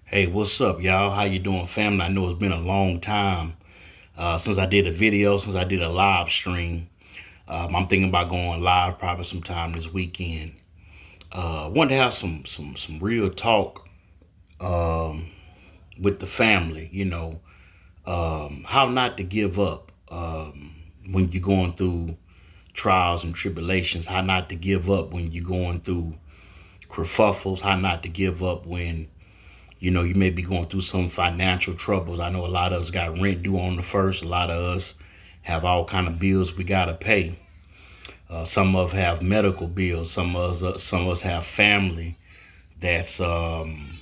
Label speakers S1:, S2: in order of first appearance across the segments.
S1: Hey, what's up, y'all? How you doing, family? I know it's been a long time since I did a video, since I did a live stream. I'm thinking about going live probably sometime this weekend. Wanted to have some real talk with the family. How not to give up when you're going through trials and tribulations. How not to give up when you're going through kerfuffles. How not to give up when you may be going through some financial troubles. I know a lot of us got rent due on the first. A lot of us have all kind of bills we gotta pay. Some of us have medical bills. Some of us have family that's I'm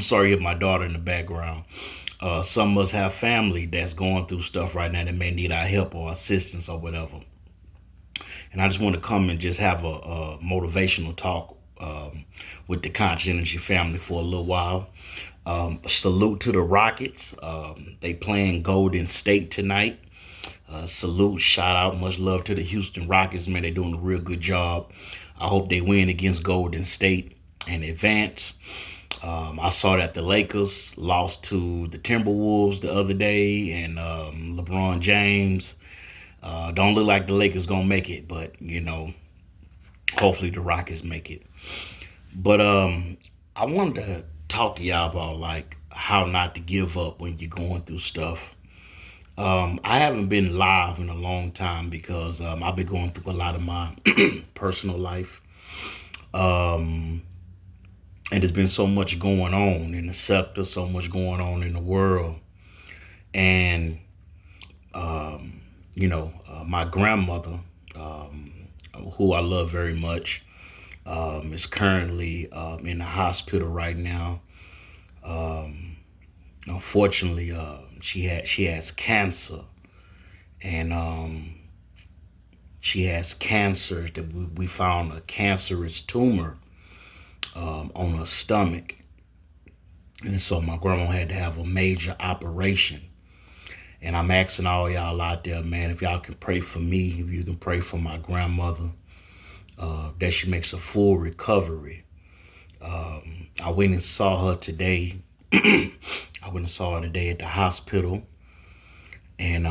S1: sorry if my daughter in the background. Some of us have family that's going through stuff right now that may need our help or assistance or whatever. And I just want to come and just have a motivational talk with the Conscious Energy family for a little while. Salute to the Rockets. They playing Golden State tonight. Salute, shout out, much love to the Houston Rockets, man. They're doing a real good job. I hope they win against Golden State and advance. I saw that the Lakers lost to the Timberwolves the other day, and LeBron James. Don't look like the Lakers gonna make it, but hopefully the Rockets make it. But I wanted to talk to y'all about like how not to give up when you're going through stuff. I haven't been live in a long time because I've been going through a lot of my personal life. Um, and there's been so much going on in the sector, so much going on in the world. And, my grandmother, who I love very much, is currently in the hospital right now. Um, Unfortunately, she has cancer, and she has cancer that we found a cancerous tumor on her stomach, and so my grandma had to have a major operation. And I'm asking all y'all out there, man, if y'all can pray for me, if you can pray for my grandmother, that she makes a full recovery. I went and saw her today. I went and saw her today at the hospital, and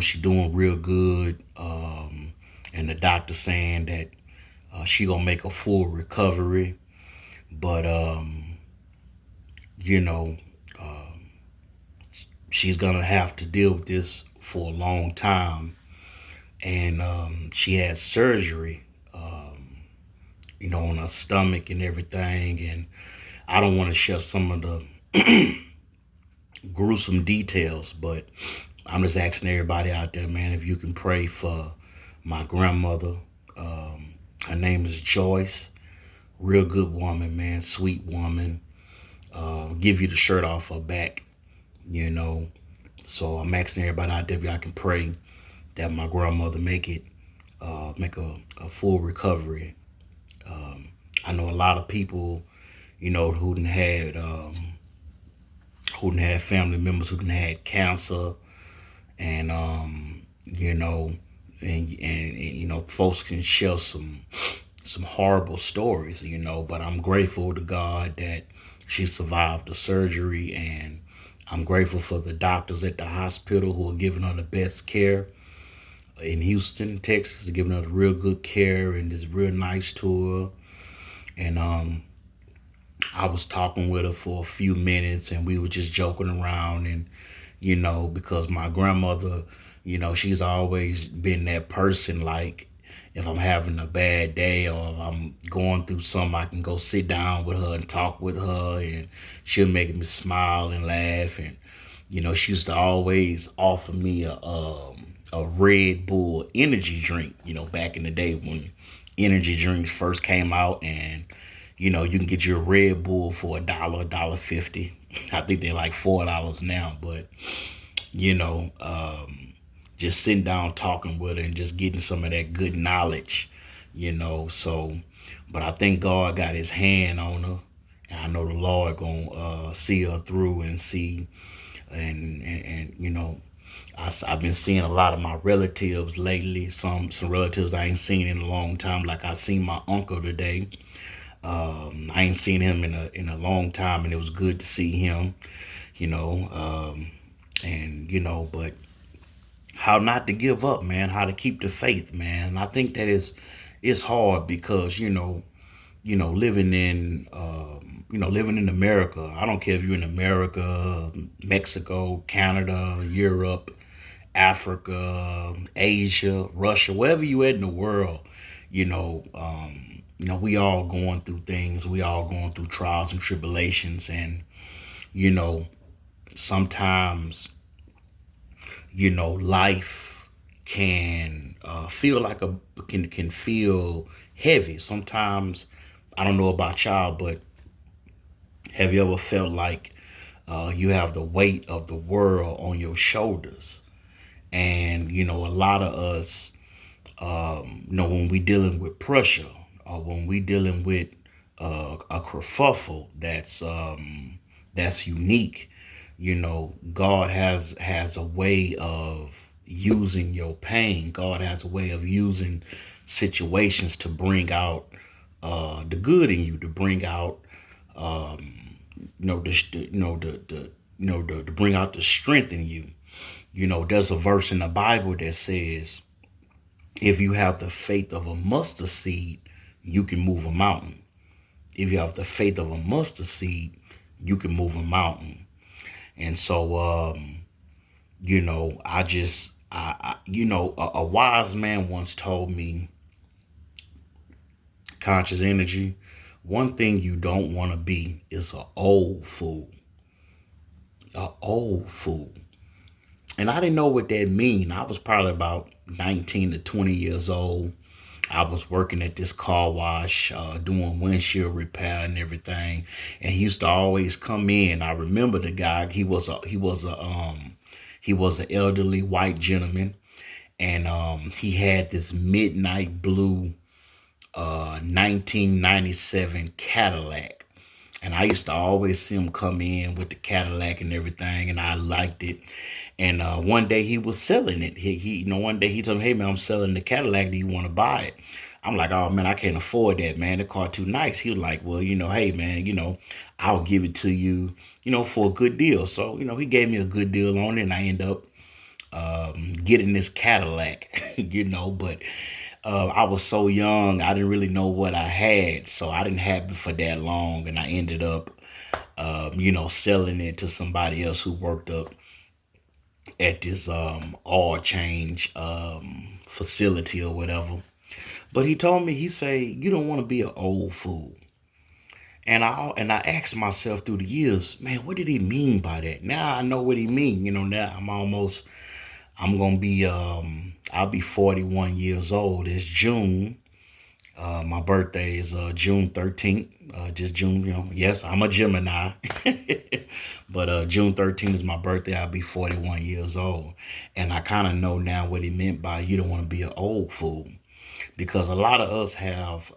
S1: she doing real good. And the doctor saying that she gonna make a full recovery, but you know, um, she's gonna have to deal with this for a long time. And she had surgery, on her stomach and everything. And I don't want to share some of the gruesome details, but I'm just asking everybody out there, man, if you can pray for my grandmother. Her name is Joyce. Real good woman, man. Sweet woman. Give you the shirt off her back, you know. So I'm asking everybody out there if y'all can pray that my grandmother make a full recovery. I know a lot of people, who done had family members who done had cancer, and folks can share some horrible stories, but I'm grateful to God that she survived the surgery, and I'm grateful for the doctors at the hospital who are giving her the best care in Houston, Texas, giving her the real good care and just real nice to her. And I was talking with her for a few minutes, and we were just joking around. And because my grandmother, she's always been that person. Like, if I'm having a bad day or if I'm going through something, I can go sit down with her and talk with her, and she'll make me smile and laugh. And she used to always offer me a Red Bull energy drink. Back in the day when energy drinks first came out, and you can get your Red Bull for $1.50. I think they're like $4 now, but you know, um, just sitting down talking with her and just getting some of that good knowledge. So, but I think God got His hand on her, and I know the Lord gonna see her through and see, and I've been seeing a lot of my relatives lately. Some relatives I ain't seen in a long time. Like I seen my uncle today. I ain't seen him in a long time, and it was good to see him. You know, and but how not to give up, man. How to keep the faith, man. And I think that it's hard because living in living in America. I don't care if you're in America, Mexico, Canada, Europe, Africa, Asia, Russia, wherever you at in the world. We all going through things. We all going through trials and tribulations, and you know sometimes life can feel like can feel heavy. Sometimes I don't know about y'all, but have you ever felt like you have the weight of the world on your shoulders? And a lot of us, when we dealing with pressure, or when we dealing with a kerfuffle that's unique, God has a way of using your pain. God has a way of using situations to bring out the good in you, to bring out to bring out the strength in you. There's a verse in the Bible that says, if you have the faith of a mustard seed, you can move a mountain. If you have the faith of a mustard seed, you can move a mountain. And so, a wise man once told me, Conscious Energy, one thing you don't want to be is an old fool. An old fool. And I didn't know what that mean. I was probably about 19 to 20 years old. I was working at this car wash, doing windshield repair and everything. And he used to always come in. I remember the guy. He was an elderly white gentleman, and he had this midnight blue 1997 Cadillac. And I used to always see him come in with the Cadillac and everything, and I liked it. And one day he was selling it. One day he told me, "Hey man, I'm selling the Cadillac. Do you want to buy it?" I'm like, "Oh man, I can't afford that, man. The car too nice." He was like, "Well, hey man, I'll give it to you, for a good deal." So, he gave me a good deal on it, and I end up getting this Cadillac, but I was so young, I didn't really know what I had, so I didn't have it for that long, and I ended up, selling it to somebody else who worked up at this oil change facility or whatever. But he told me, he said, "You don't want to be an old fool." And I asked myself through the years, man, what did he mean by that? Now I know what he mean. Now I'm gonna be I'll be 41 years old. It's June. My birthday is June 13th. Just June, yes, I'm a Gemini. But June 13th is my birthday. I'll be 41 years old. And I kind of know now what he meant by you don't want to be an old fool. Because a lot of us have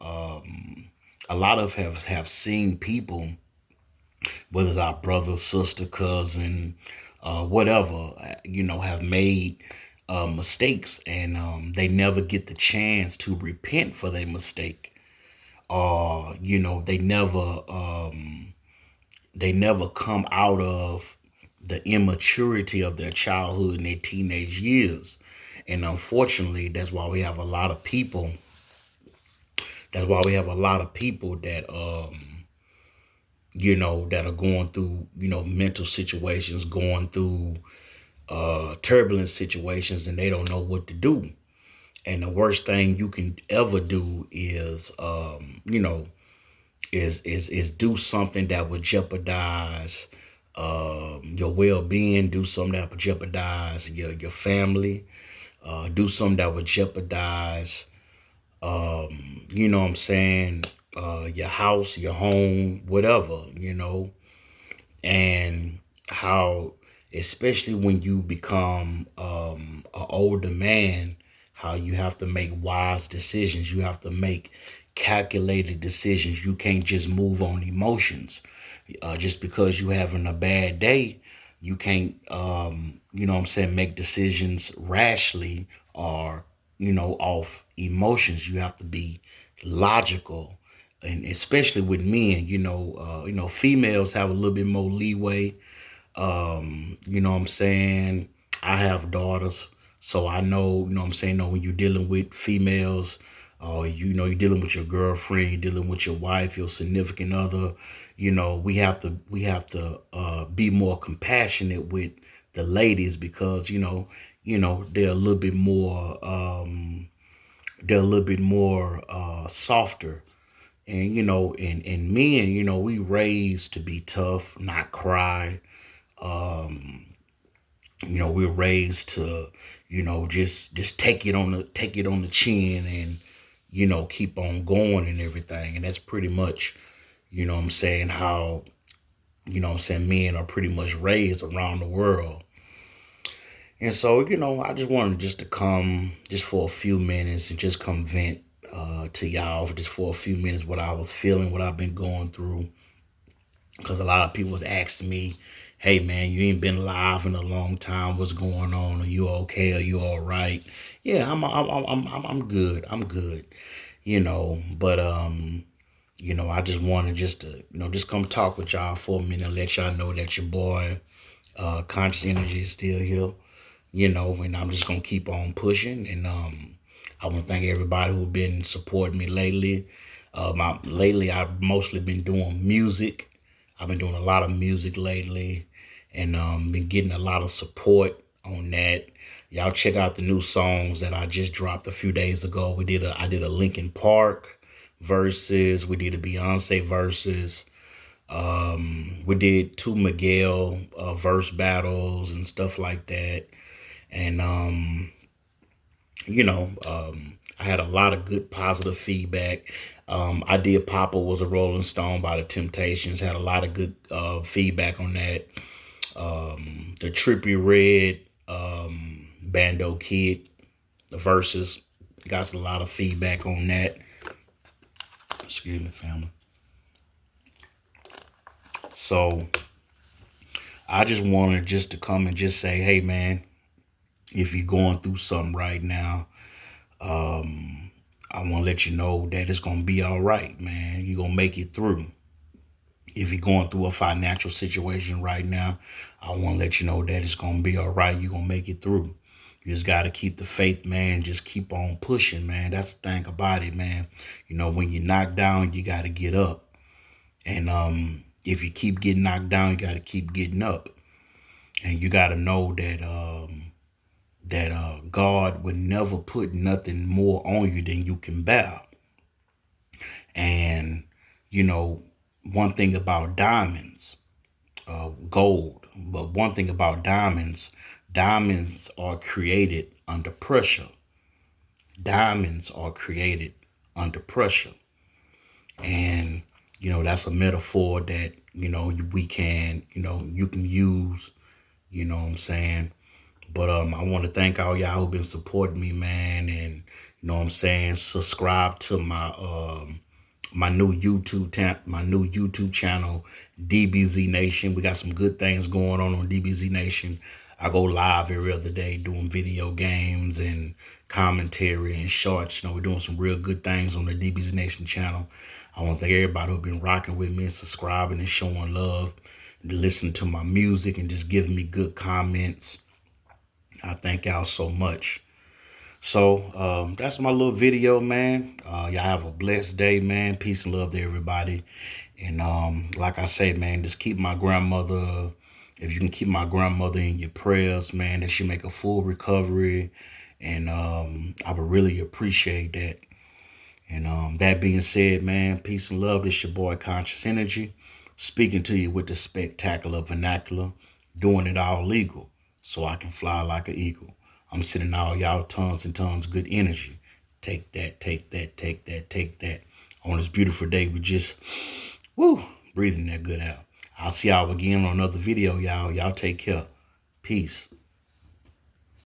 S1: seen people, whether it's our brother, sister, cousin, whatever, have made mistakes, and they never get the chance to repent for their mistake. Or they never come out of the immaturity of their childhood and their teenage years. And unfortunately, that's why we have a lot of people. That's why we have a lot of people that that are going through, mental situations, going through turbulent situations, and they don't know what to do. And the worst thing you can ever do is, is do something that would jeopardize your well-being, do something that would jeopardize your family, do something that would jeopardize, what I'm saying, your house, your home, whatever, and how, especially when you become an older man, how you have to make wise decisions. You have to make calculated decisions. You can't just move on emotions. Just because you're having a bad day, you can't, make decisions rashly or, off emotions. You have to be logical and especially with men, females have a little bit more leeway. You know what I'm saying? I have daughters, so I know, you know what I'm saying, when you're dealing with females, you're dealing with your girlfriend, you're dealing with your wife, your significant other, we have to be more compassionate with the ladies because, they're a little bit more softer. And and men, we raised to be tough, not cry. Um, we're raised to, just take it on the chin and, keep on going and everything. And that's pretty much, what I'm saying, how, what I'm saying, men are pretty much raised around the world. And so, I just wanted just to come just for a few minutes and just come vent to y'all for just for a few minutes what I was feeling, what I've been going through. Because a lot of people was asking me, hey man, you ain't been live in a long time. What's going on? Are you okay? Are you all right? Yeah, I'm good. I'm good. But I just wanted just to, just come talk with y'all for a minute and let y'all know that your boy, Conscious Energy is still here. And I'm just gonna keep on pushing. And I want to thank everybody who's been supporting me lately. Lately I've mostly been doing music. I've been doing a lot of music lately, and been getting a lot of support on that. Y'all check out the new songs that I just dropped a few days ago. I did a Linkin Park verses. We did a Beyonce verses. We did two Miguel verse battles and stuff like that. And I had a lot of good positive feedback. I did Papa Was a Rolling Stone by the Temptations. Had a lot of good feedback on that. The Trippie Redd Bando Kid, the verses, got a lot of feedback on that. Excuse me, family. So I just wanted just to come and just say, hey man, if you're going through something right now, I want to let you know that it's going to be all right, man. You're going to make it through. If you're going through a financial situation right now, I want to let you know that it's going to be all right. You're going to make it through. You just got to keep the faith, man. Just keep on pushing, man. That's the thing about it, man. When you're knocked down, you got to get up. And if you keep getting knocked down, you got to keep getting up. And you got to know that God would never put nothing more on you than you can bear. And, one thing about diamonds, gold, but one thing about diamonds are created under pressure. Diamonds are created under pressure. And, that's a metaphor that, we can, you can use, what I'm saying? But I want to thank all y'all who've been supporting me, man. And, what I'm saying? Subscribe to my new YouTube channel, DBZ Nation. We got some good things going on DBZ Nation. I go live every other day doing video games and commentary and shorts. We're doing some real good things on the DBZ Nation channel. I want to thank everybody who's been rocking with me and subscribing and showing love, and listening to my music and just giving me good comments. I thank y'all so much. So that's my little video, man. Y'all have a blessed day, man. Peace and love to everybody. And like I say, man, just keep my grandmother, if you can keep my grandmother in your prayers, man, that she make a full recovery. And I would really appreciate that. And that being said, man, peace and love. This is your boy, Conscious Energy, speaking to you with the spectacular vernacular, doing it all legal so I can fly like an eagle. I'm sending all y'all tons and tons of good energy. Take that, take that, take that, take that. On this beautiful day, we just, breathing that good out. I'll see y'all again on another video, y'all. Y'all take care. Peace.